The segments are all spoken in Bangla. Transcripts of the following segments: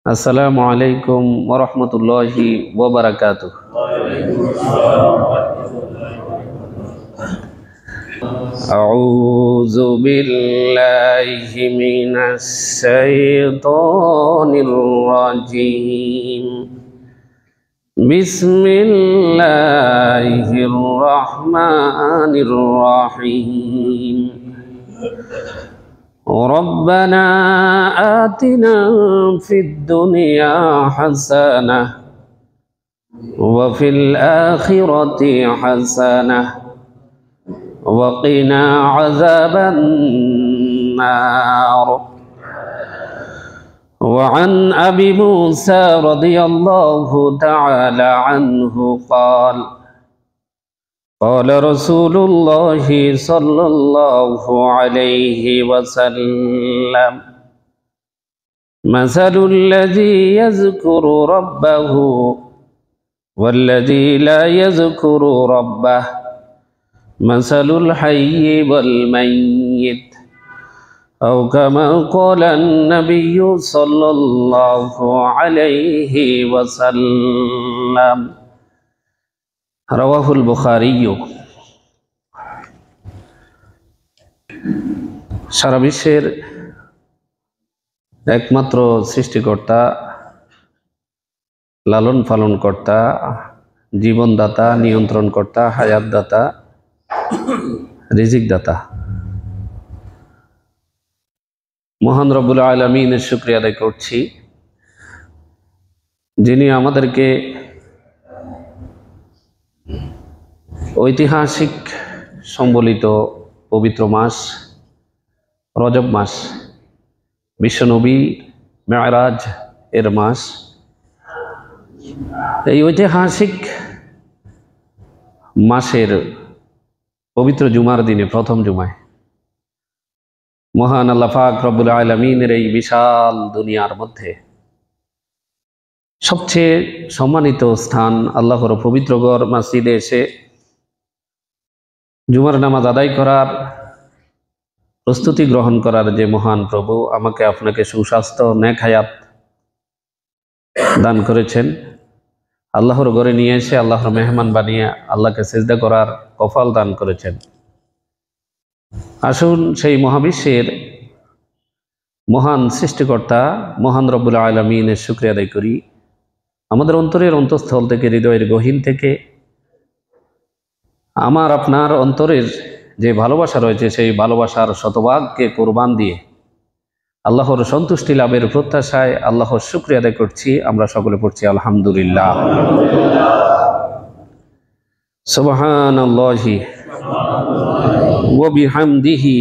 আসসালামু আলাইকুম ওয়া রাহমাতুল্লাহি ওয়া বারাকাতুহু। আউযু বিল্লাহি মিনাশ শাইতানির রাজীম। বিসমিল্লাহির রাহমানির রাহিম। ربنا آتنا في الدنيا حسنة وفي الآخرة حسنة وقنا عذاب النار. وعن أبي موسى رضي الله تعالى عنه قال قال رسول الله صلى الله عليه وسلم مثل الذي يذكر ربه والذي لا يذكر ربه مثل الحي والميت أو كما قال النبي صلى الله عليه وسلم. রাওয়াহুল বুখারী। সারা বিশ্বের একমাত্র সৃষ্টিকর্তা, লালন পালন কর্তা, জীবনদাতা, নিয়ন্ত্রণকর্তা, হায়াতদাতা, রিজিকদাতা মহান রব্বুল আলামিনের শুকরিয়া আদায় করছি, যিনি আমাদেরকে ঐতিহাসিক সম্বলিত পবিত্র মাস রজব মাস, বিশ্বনবী মেরাজ এর মাস, এই ঐতিহাসিক মাসের পবিত্র জুমার দিনে, প্রথম জুমায় মহান আল্লাহ পাক রব্বুল আলামিনের এই বিশাল দুনিয়ার মধ্যে সবচেয়ে সম্মানিত স্থান আল্লাহর পবিত্র ঘর মসজিদে এসে জুমার নামাজ আদায় করার, প্রস্তুতি গ্রহণ করার যে মহান প্রভু আমাকে আপনাকে সুস্বাস্থ্য, নেক হায়াত দান করেছেন, আল্লাহর ঘরে নিয়ে এসে আল্লাহর মেহমান বানিয়ে আল্লাহকে সিজদা করার কফাল দান করেছেন। আসুন সেই মহাবিশ্বের মহান সৃষ্টিকর্তা মহান রব্বুল আলামিনের শুকরিয়া আদায় করি। আমাদের অন্তরের অন্তঃস্থল থেকে, হৃদয়ের গহীন থেকে আমার আপনার অন্তরের যে ভালোবাসা রয়েছে, সেই ভালোবাসার শতভাগকে কোরবান দিয়ে আল্লাহর সন্তুষ্টি লাভের প্রত্যাশায় আল্লাহর শুকরিয়া আদায় করছি। আমরা সকলে পড়ছি আলহামদুলিল্লাহ। সুবহানাল্লাহি ওয়া বিহামদিহি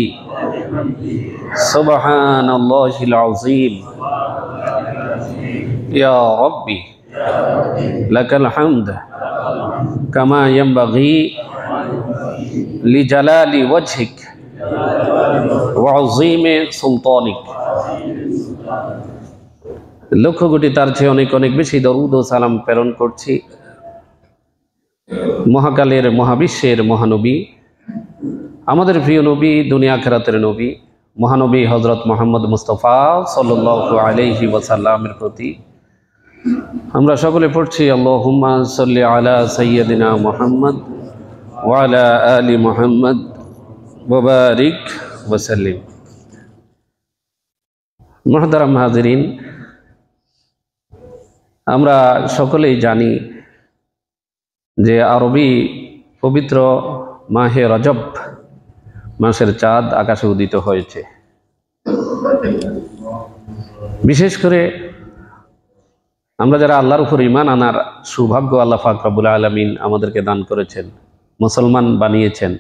সুবহানাল্লাহিল আযীম। ইয়া রাব্বি লাকাল হামদ কামা ইয়ানবাগি লিজালালি ওয়াজহিক ওয়া আযীমি সুলতানিক। লক্ষ কোটি তার চেয়ে অনেক অনেক বেশি দরুদ ও সালাম প্রেরণ করছি মহাকালের, মহাবিশ্বের মহানবী, আমাদের প্রিয় নবী, দুনিয়া আখিরাতের নবী, মহানবী হযরত মুহাম্মদ মুস্তাফা সাল্লাল্লাহু আলাইহি ওয়াসাল্লামের প্রতি। আমরা সকলে পড়ছি আল্লাহুম্মা সাল্লি আলা সাইয়্যিদিনা মুহাম্মদ ওয়া আলা আলি মুহাম্মদ ওয়া বারিক ওয়া সাল্লিম। মুহতারাম হাজিরিন, আমরা সকলেই জানি যে আরবি পবিত্র মাহে রজব মাসের চাঁদ আকাশে উদিত হয়েছে। বিশেষ করে আমরা যারা আল্লাহর উপর ঈমান আনার সৌভাগ্য আল্লাহ পাক রব্বুল আলামিন আমাদেরকে দান করেছেন, মুসলমান বানিয়েছেন,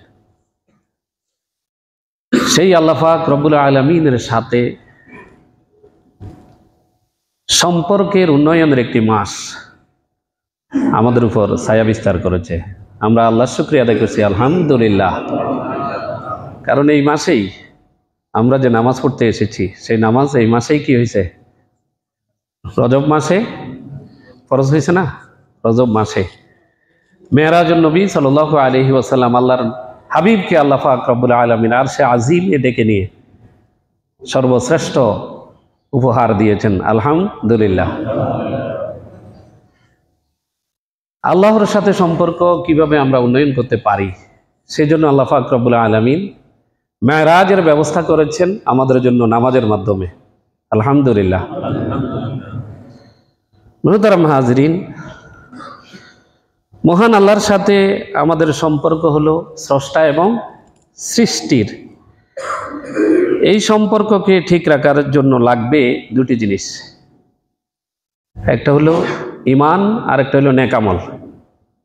সেই আল্লাহ পাক রব্বুল আলামিনের সাথে সম্পর্কের উন্নয়নের একটি মাস আমাদের উপর ছায়া বিস্তার করেছে। আমরা আল্লাহর শুকরিয়া আদায় করছি আলহামদুলিল্লাহ। কারণ এই মাসেই আমরা যে নামাজ পড়তে এসেছি, সেই নামাজ এই মাসেই কি হয়েছে? রজব মাসে ফরজ হয়েছে না? রজব মাসে মেরাজুন নবী সাল্লাল্লাহু আলাইহি ওয়াসাল্লাম আল্লাহর হাবিবকে আল্লাহ পাক রব্বুল আলামিন আরশে আজিমে ডেকে নিয়ে সর্বশ্রেষ্ঠ উপহার দিয়েছেন, আলহামদুলিল্লাহ। আল্লাহর সাথে সম্পর্ক কিভাবে আমরা উন্নয়ন করতে পারি, সেজন্য আল্লাহ পাক রব্বুল আলামিন মেরাজের ব্যবস্থা করেছেন আমাদের জন্য নামাজের মাধ্যমে, আলহামদুলিল্লাহ। মুহতারাম হাজরিন, মহান আল্লাহর সাথে আমাদের সম্পর্ক হলো স্রষ্টা এবং সৃষ্টির। এই সম্পর্ককে ঠিক রাখার জন্য লাগবে দুটি জিনিস, একটা হলো ঈমান আর একটা হলো নেক আমল।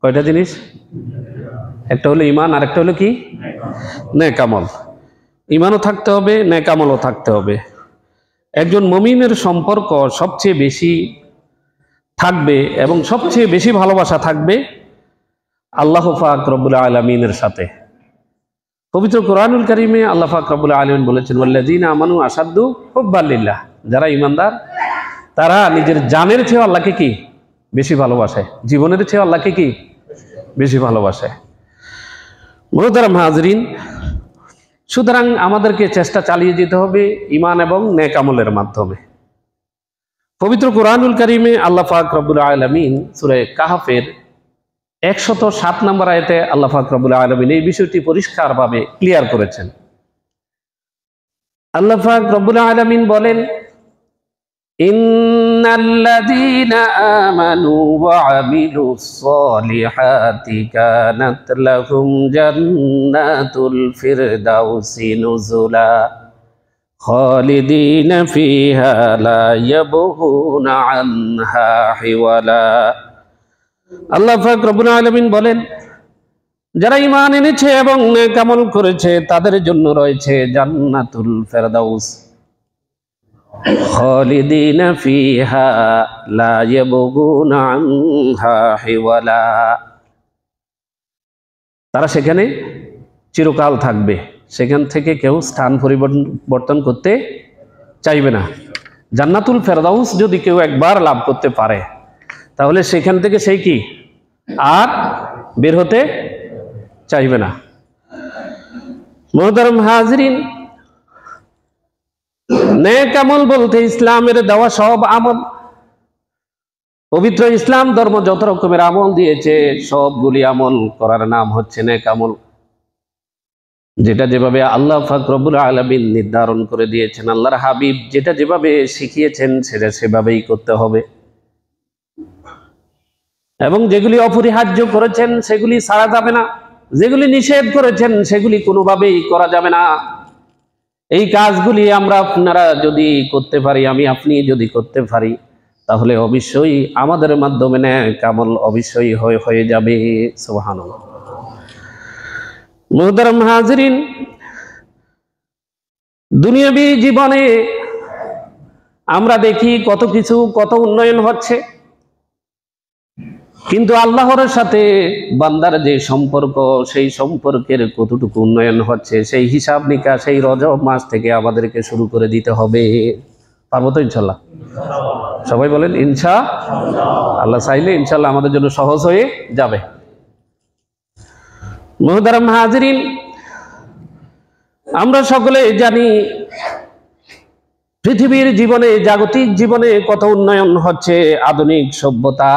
কয়টা জিনিস? একটা হলো ঈমান আর একটা হলো কি? নেক আমল। ঈমানও থাকতে হবে, নেক আমলও থাকতে হবে। একজন মুমিনের সম্পর্ক সবচেয়ে বেশি থাকবে এবং সবচেয়ে বেশি ভালোবাসা থাকবে আল্লাহ পাক রব্বুল আলামিনের সাথে। পবিত্র কোরআনুল কারীমে আল্লাহ পাক রব্বুল আলামিন বলেছেন, ওয়াল্লাযীনা আমানু আশাদ্দু হুব্বান লিল্লাহ। যারা ঈমানদার তারা নিজের জানের চেয়ে আল্লাহকে কি বেশি ভালোবাসে, জীবনের চেয়ে আল্লাহকে কি বেশি ভালোবাসে। মুহতারাম হাজরিন, সুতরাং আমাদেরকে চেষ্টা চালিয়ে যেতে হবে ঈমান এবং নেক আমলের মাধ্যমে। পবিত্র কোরআনুল কারীমে আল্লাহ পাক রব্বুল আলামিন সূরা কাহফের 107 নম্বর আয়াতে আল্লাহ পাক রব্বুল আলামিন এই বিষয়টি পরিষ্কারভাবে ক্লিয়ার করেছেন। আল্লাহ পাক রব্বুল আলামিন বলেন, ইন্নাল্লাযীনা আমানু ওয়া আমিলুস সালিহাতি কানাত লাহুম জান্নাতুল ফিরদাউসি নুজুলা খালিদিনা ফিহা লা ইয়াবগুনা আনহা হিওয়ালা। আল্লাহ পাক রব্বুল আলামিন বলেন, যারা ঈমান এনেছে এবং নেক আমল করেছে তাদের জন্য রয়েছে জান্নাতুল ফিরদাউস, খালিদিনা ফিহা লা ইয়াবগুনা আনহা হিওয়ালা। তারা সেখানে চিরকাল থাকবে, সেখান থেকে কেউ স্থান পরিবর্তন করতে চাইবে না। জান্নাতুল ফেরদাউস যদি কেউ একবার লাভ করতে পারে তাহলে সেখান থেকে সেই কি আর বের হতে চাইবে না। মুহতারাম হাজরিন, নেক আমল বলতে ইসলামের দেওয়া সব আমল। পবিত্র ইসলাম ধর্ম যত রকমের আমল দিয়েছে সবগুলি আমল করার নাম হচ্ছে নেক আমল। যেটা যেভাবে আল্লাহ পাক রব্বুল আলামিন নির্ধারণ করে দিয়েছেন, আল্লাহর হাবিব যেটা যেভাবে শিখিয়েছেন সেটা সেভাবেই করতে হবে, এবং যেগুলি অপরিহার্য করেছেন সেগুলি ছাড়া যাবে না, যেগুলি নিষেধ করেছেন সেগুলি কোনোভাবেই করা যাবে না। এই কাজগুলি আমরা আপনারা যদি করতে পারি, আমি আপনি যদি করতে পারি, তাহলে অবশ্যই আমাদের মাধ্যমে নেক আমল অবশ্যই হয়ে যাবে। সুবহানাল্লাহ। মুহতারাম হাজরিন, দুনিয়াবী জীবনে আমরা দেখি কত কিছু, কত উন্নয়ন হচ্ছে, কিন্তু আল্লাহর সাথে বান্দার যে সম্পর্ক, সেই সম্পর্কের কতটুকু উন্নয়ন হচ্ছে সেই হিসাব নিকাশ সেই রজব মাস থেকে আমাদেরকে শুরু করে দিতে হবে। পারবো তো ইনশাল্লাহ? সবাই বলেন ইনশাআল্লাহ। আল্লাহ চাইলে ইনশাল্লাহ আমাদের জন্য সহজ হয়ে যাবে। মুহতারাম হাজরিন, আমরা সকলে জানি পৃথিবীর জীবনে, জাগতিক জীবনে কত উন্নয়ন হচ্ছে। আধুনিক সভ্যতা,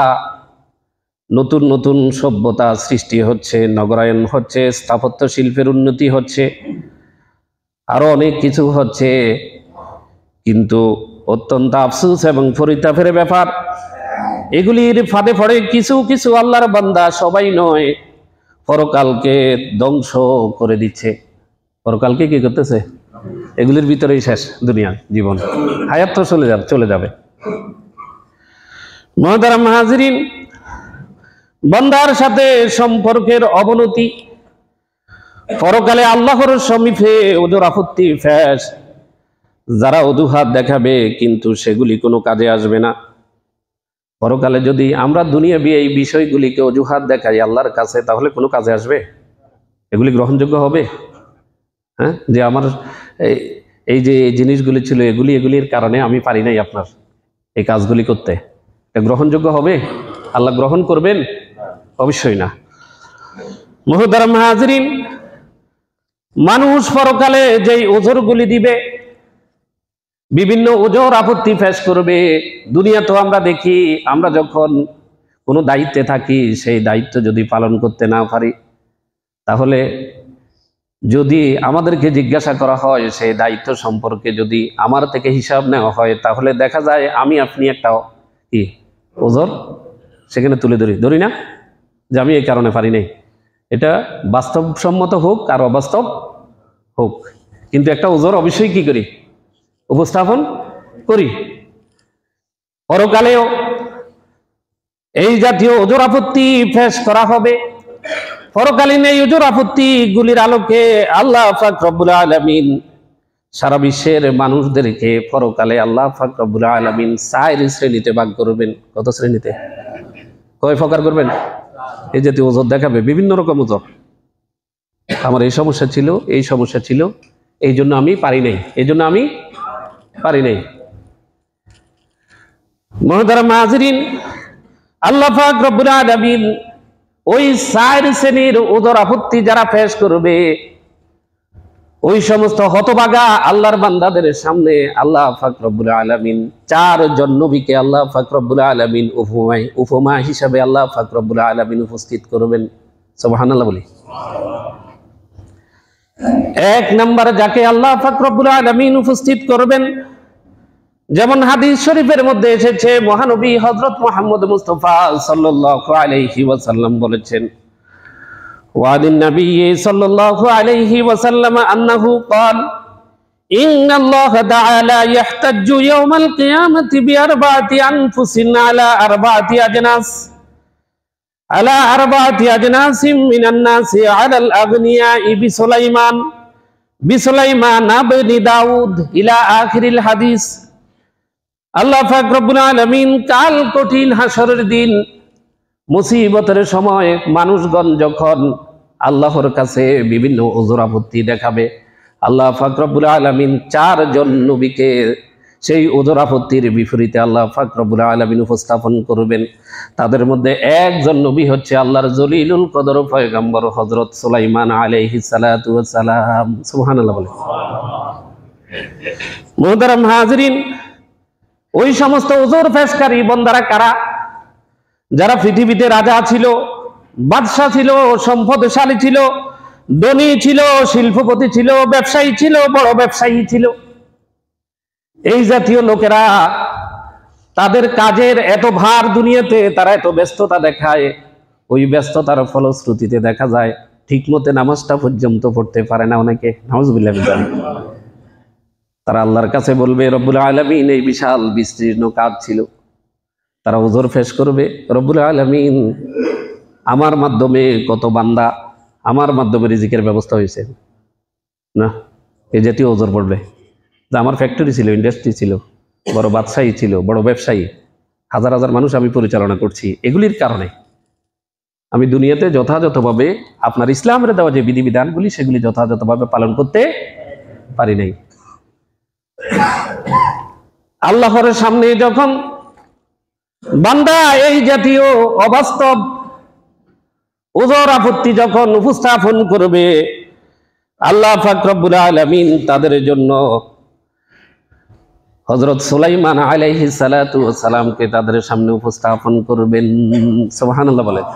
নতুন নতুন সভ্যতা সৃষ্টি হচ্ছে, নগরায়ন হচ্ছে, স্থাপত্য শিল্পের উন্নতি হচ্ছে, আরো অনেক কিছু হচ্ছে। কিন্তু অত্যন্ত আফসোস এবং পরিতাপের ব্যাপার, এগুলির ফাঁদে পড়ে কিছু কিছু আল্লাহর বান্দা, সবাই নয়, পরকালকে ধ্বংস করে দিচ্ছে। পরকালকে কি করতেছে? এগুলির ভিতরেই শেষ দুনিয়া জীবন, হায়াত তো চলে যাবে। মুহতারাম হাজরিন, বান্দার সাথে সম্পর্কের অবনতি, পরকালে আল্লাহর সমীপে ওজর আপত্তি ফ্যাস, যারা অজুহাত দেখাবে কিন্তু সেগুলি কোনো কাজে আসবে না। পরকালে যদি আমরা দুনিয়াবী এই বিষয়গুলিকে অজুহাত দেখাই আল্লাহর কাছে, তাহলে কোনো কাজে আসবে? এগুলি গ্রহণযোগ্য হবে? হ্যাঁ, যে আমার এই যে জিনিসগুলি ছিল এগুলির কারণে আমি পারি নাই আপনার এই কাজগুলি করতে, গ্রহণযোগ্য হবে? আল্লাহ গ্রহণ করবেন? অবশ্যই না। মুহতারাম হাজরিন, মানুষ পরকালে যেই ওজরগুলি দিবে, বিভিন্ন ওজর আপত্তি পেশ করবে। দুনিয়া তো আমরা দেখি, আমরা যখন কোনো দায়িত্বে থাকি, সেই দায়িত্ব যদি পালন করতে না পারি, তাহলে যদি আমাদেরকে জিজ্ঞাসা করা হয় সেই দায়িত্ব সম্পর্কে, যদি আমার থেকে হিসাব নেওয়া হয়, তাহলে দেখা যায় আমি আপনি একটা কি ওজর সেখানে তুলে ধরি না, যে আমি এই কারণে পারি নাই। এটা বাস্তবসম্মত হোক আর অবাস্তব হোক, কিন্তু একটা ওজর অবশ্যই কি করি, উপস্থাপন করি। পরকালেও এই জাতীয় ওজর আপত্তি পেশ করা হবে। পরকালীন এই ওজর আপত্তি গুলির আলোকে আল্লাহ পাক রব্বুল আলামিন সারা বিশ্বের মানুষদেরকে পরকালে আল্লাহ পাক রব্বুল আলামিন 4 শ্রেণীতে ভাগ করবেন। কত শ্রেণীতে? কয় প্রকার করবেন? এই জাতীয় ওজর দেখাবে, বিভিন্ন রকম ওজর। আমার এই সমস্যা ছিল, এই সমস্যা ছিল, এই জন্য আমি পারি নাই, এই জন্য আমি পারি নাই। মুহতারাম হাজিরিন, আল্লাহ পাক রব্বুল আলামিন ওই 4 শ্রেণীর ওজর আপত্তি যারা পেশ করবে, ওই সমস্ত হতভাগা আল্লাহর বান্দাদের সামনে আল্লাহ পাক রব্বুল আলামিন 4 জন নবীকে আল্লাহ পাক রব্বুল আলামিন উপমা হিসাবে আল্লাহ পাক রব্বুল আলামিন উপস্থিত করবেন। সুবহানাল্লাহ বলি। 1 নম্বর যাকে আল্লাহ পাক রব্বুল আলামিন উপস্থিত করবেন, যেমন হাদিস শরীফের মধ্যে এসেছে, মহানবী হযরত মুহাম্মদ মুস্তাফা সাল্লাল্লাহু আলাইহি ওয়াসাল্লাম বলেছেন, ওয়াদিন নবী সাল্লাল্লাহু আলাইহি ওয়াসাল্লাম আন্নাহু ক্বাল ইন্নাল্লাহা তাআলা ইয়াহতাজ্জু ইয়াওমাল কিয়ামাতি বিআরবা'তি আনফুসিন আলা আরবা'তি আজনাসিম মিনান নাসি আলাল আগনিয়া'i বিসুলাইমান ইবনে দাউদ ইলা আখিরিল হাদিস। আল্লাহ পাক রব্বুল আলামিন কাল কঠিন হাসরের দিন, মুসিবতের সময় মানুষগণ যখন আল্লাহর কাছে বিভিন্ন ওজর আপত্তি দেখাবে, আল্লাহ পাক রব্বুল আলামিন 4 জন নবীকে সেই ওজর আপত্তির বিপরীতে আল্লাহ পাক রব্বুল আলামিন উপস্থাপন করবেন। তাদের মধ্যে একজন নবী হচ্ছে আল্লাহর জলিলুল কদর পয়গম্বর হযরত সুলাইমান আলাইহিস সালাতু ওয়াস সালাম। সুবহানাল্লাহ বলে। মুহতারাম হাজিরিন, ওই সমস্ত ওজর পেশকারী বান্দারা কারা? যারা পৃথিবীতে রাজা ছিল, বাদশা ছিল, সম্পদশালী ছিল, ধনী ছিল, শিল্পপতি ছিল, ব্যবসায়ী ছিল, বড় ব্যবসায়ী ছিল। এই জাতীয় লোকেরা তাদের কাজের এত ভার দুনিয়াতে, তারা এত ব্যস্ততা দেখায়, ওই ব্যস্ততার ফলশ্রুতিতে দেখা যায় ঠিকমতো নামাজটা পর্যন্ত পড়তে পারে না অনেকে। নাউজুবিল্লাহ। তারা আল্লাহর কাছে বলবে, রব্বুল আলামিন এই বিশাল বিস্তীর্ণ কাজ ছিল, তারা ওজর পেশ করবে, রব্বুল আলামিন আমার মাধ্যমে কত বান্দা, আমার মাধ্যমে রিজিকের ব্যবস্থা হয়েছে না, এই জাতীয় ওজর পড়বে। যে আমার ফ্যাক্টরি ছিল, ইন্ডাস্ট্রি ছিল, বড় বাদশাহী ছিল, বড় ব্যবসায়ী, হাজার হাজার মানুষ আমি পরিচালনা করছি, এগুলির কারণে আমি দুনিয়াতে যথাযথভাবে আপনার ইসলামের দেওয়া যে বিধিবিধানগুলি সেগুলি যথাযথভাবে পালন করতে পারি নাই। আল্লাহর সামনে যখন বান্দা এই জাতীয় অবাস্তব ওজর আপত্তি যখন উপস্থাপন করবে, আল্লাহ পাক রব্বুল আলামিন তাদের জন্য হযরত সুলাইমান আলাইহিস সালাতু ওয়াস সালামকে তাদের সামনে উপস্থাপন করবেন। সুবহানাল্লাহ বলেন।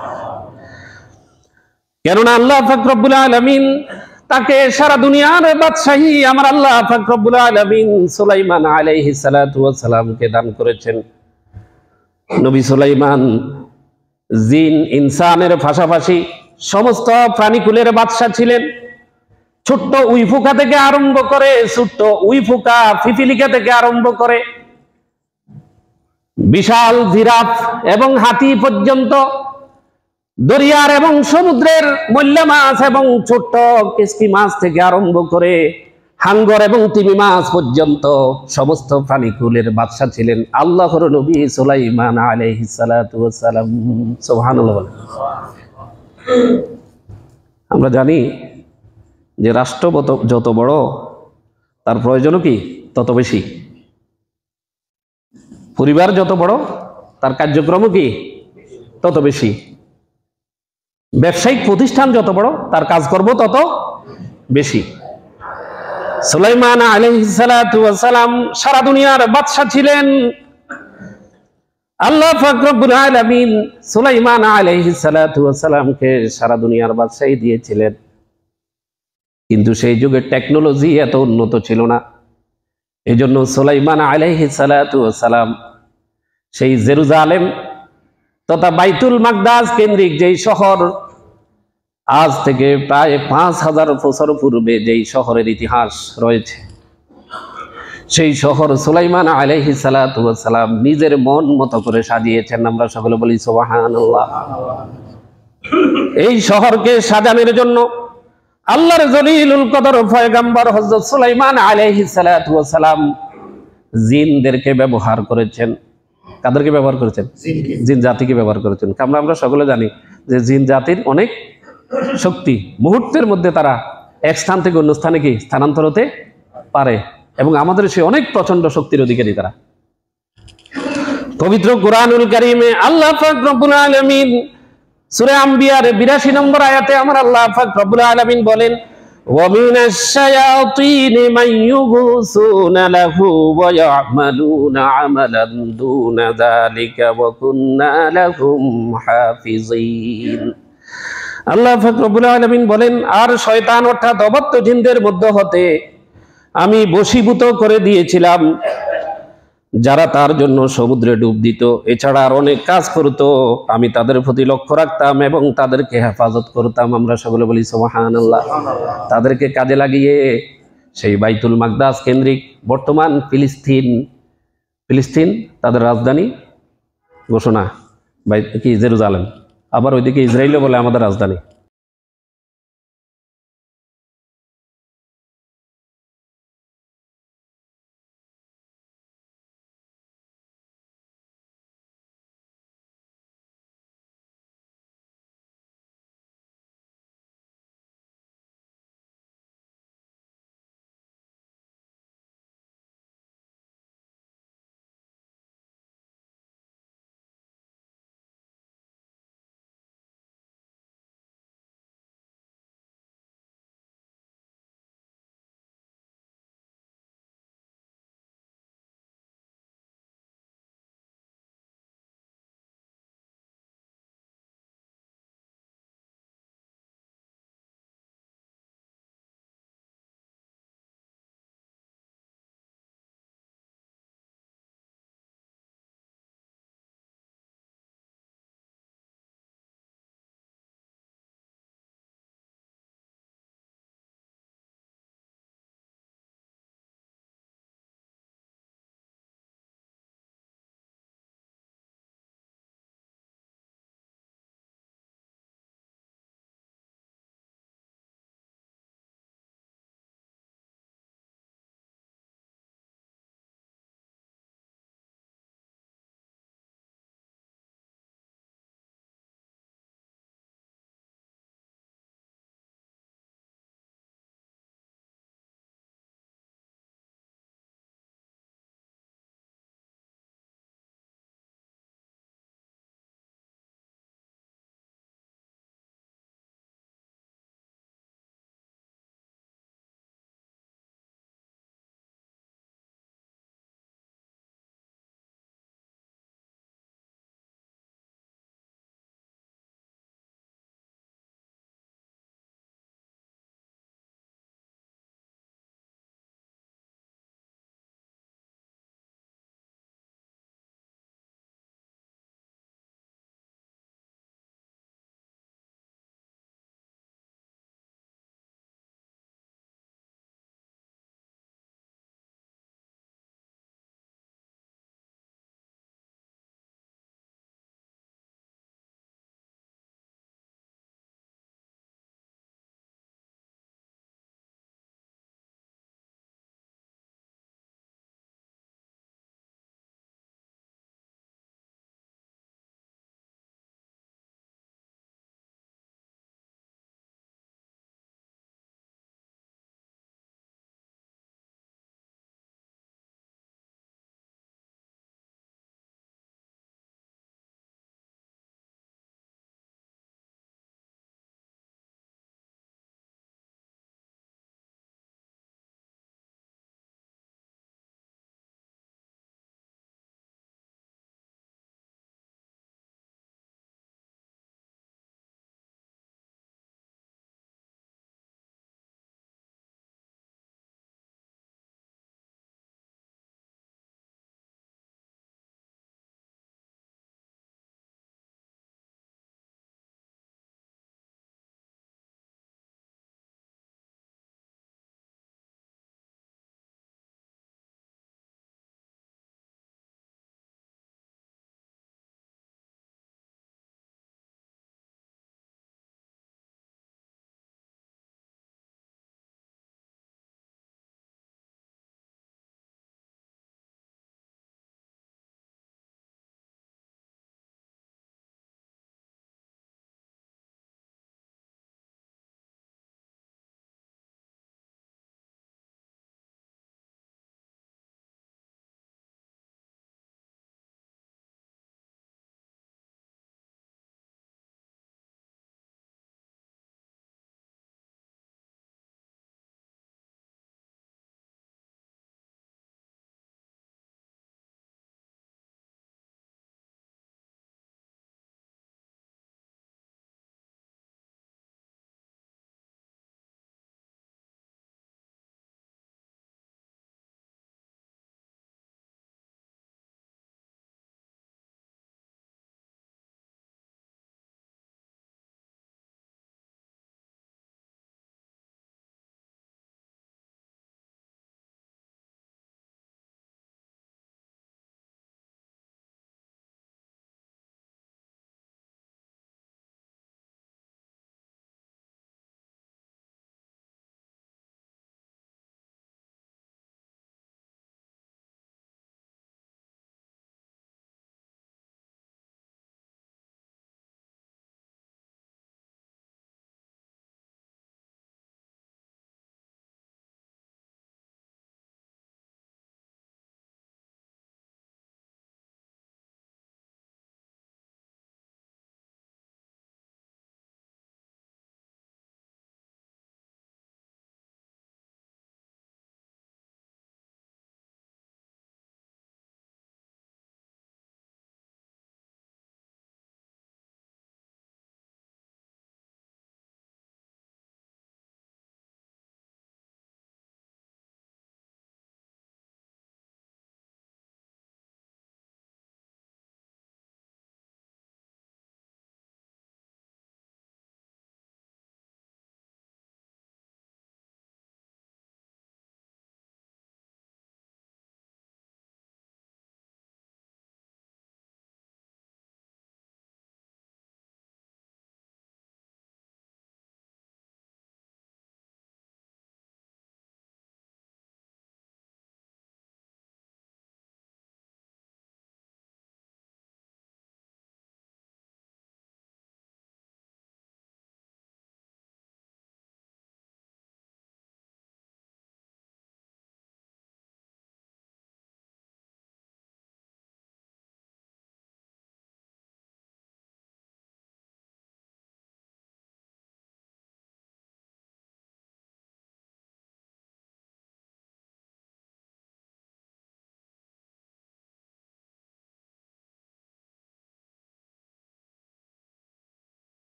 কেননা আল্লাহ পাক রব্বুল আলামিন তাকে সারা দুনিয়ার বাদশাহী আমার আল্লাহ পাক রব্বুল আলামিন সুলাইমান আলাইহিস সালাতু ওয়াস সালামকে দান করেছেন। নবী সুলাইমান জিন ইনসানের পাশাপাশি সমস্ত প্রাণীকুলের বাদশা ছিলেন। ছোট্ট উইফুকা থেকে আরম্ভ করে, ছোট্ট উইফুকা পিপিলিকা থেকে আরম্ভ করে বিশাল জিরাফ এবং হাতি পর্যন্ত, দরিয়ার এবং সমুদ্রের মল্লা মাছ এবং ছোট্ট কিস্তি মাছ থেকে আরম্ভ করে হাঙ্গর এবং তিমি মাছ পর্যন্ত সমস্ত প্রাণীকুলের বাদশা ছিলেন আল্লাহর নবী সুলাইমান আলাইহিস সালাতু ওয়াস সালাম। সুবহানাল্লাহ। আমরা জানি যে রাষ্ট্র যত বড় তার প্রয়োজনও কি তত বেশি, পরিবার যত বড় তার কার্যক্রমও কি তত বেশি, ব্যবসায়িক প্রতিষ্ঠান যত বড় তার কাজকর্ম তত বেশি। সুলাইমান আলাইহিস সালাতু ওয়াস সালাম সারা দুনিয়ার বাদশা ছিলেন। আল্লাহ পাক রব্বুল আলামিন সুলাইমান আলাইহিস সালাতু ওয়াস সালামকে সারা দুনিয়ার বাদশাহী দিয়েছিলেন, কিন্তু সেই যুগে টেকনোলজি এত উন্নত ছিল না। এজন্য সুলাইমান আলাইহিস সালাতু ওয়াস সালাম সেই জেরুজালেম তথা বাইতুল মাকদাস কেন্দ্রিক যেই শহর, আজ থেকে প্রায় 5000 বছর পূর্বে যেই শহরের ইতিহাস রয়েছে, সেই শহর সুলাইমান আলাইহিস সালাতু ওয়াস সালাম নিজের মন মতো করে সাজিয়েছেন। আমরা সকলে বলি সুবহানাল্লাহ। এই শহরকে সাজানোর জন্য আল্লাহর জলিলুল কদর পয়গম্বর হযরত সুলাইমান আলাইহিস সালাতু ওয়াস সালাম জিনদেরকে ব্যবহার করেছেন। কাদেরকে ব্যবহার করেছেন? জিন জাতিকে ব্যবহার করেছেন। আমরা সকলে জানি যে জিন জাতির অনেক শক্তি, মুহূর্তের মধ্যে তারা এক স্থান থেকে অন্য স্থানে কি স্থানান্তর হতে পারে, এবং আমাদের সে অনেক প্রচন্ড শক্তির অধিকারী তারা। পবিত্র কুরআনুল কারীমে আল্লাহ পাক রব্বুল আলামিন সূরা আম্বিয়ার 82 নম্বর আয়াতে আমার আল্লাহ পাক রব্বুল আলামিন বলেন, ওয়া মিনাশ শায়াতিনি মান ইউগুসুনা লাহু ওয়া ইয়ামালুনা আমালান দুনা যালিকা ওয়া কুননা লাহুম হাফিজিন। আল্লাহ পাক রব্বুল আলামিন বলেন, আর শয়তান অর্থাৎ অবাধ্য জিনদের মধ্য হতে আমি বশীভূত করে দিয়েছিলাম যারা তার জন্য সমুদ্রে ডুব দিত, এছাড়া আর অনেক কাজ করত। আমি তাদের প্রতি লক্ষ্য রাখতাম এবং তাদেরকে হেফাজত করতাম। আমরা সকলে বলি সুবহানাল্লাহ। তাদেরকে কাজে লাগিয়ে সেই বাইতুল মাকদাস কেন্দ্রিক বর্তমান ফিলিস্তিন তাদের রাজধানী ঘোষণা, কি জেরুজালেম, আবার ওইদিকে ইসরায়েলও বলে আমাদের রাজধানী।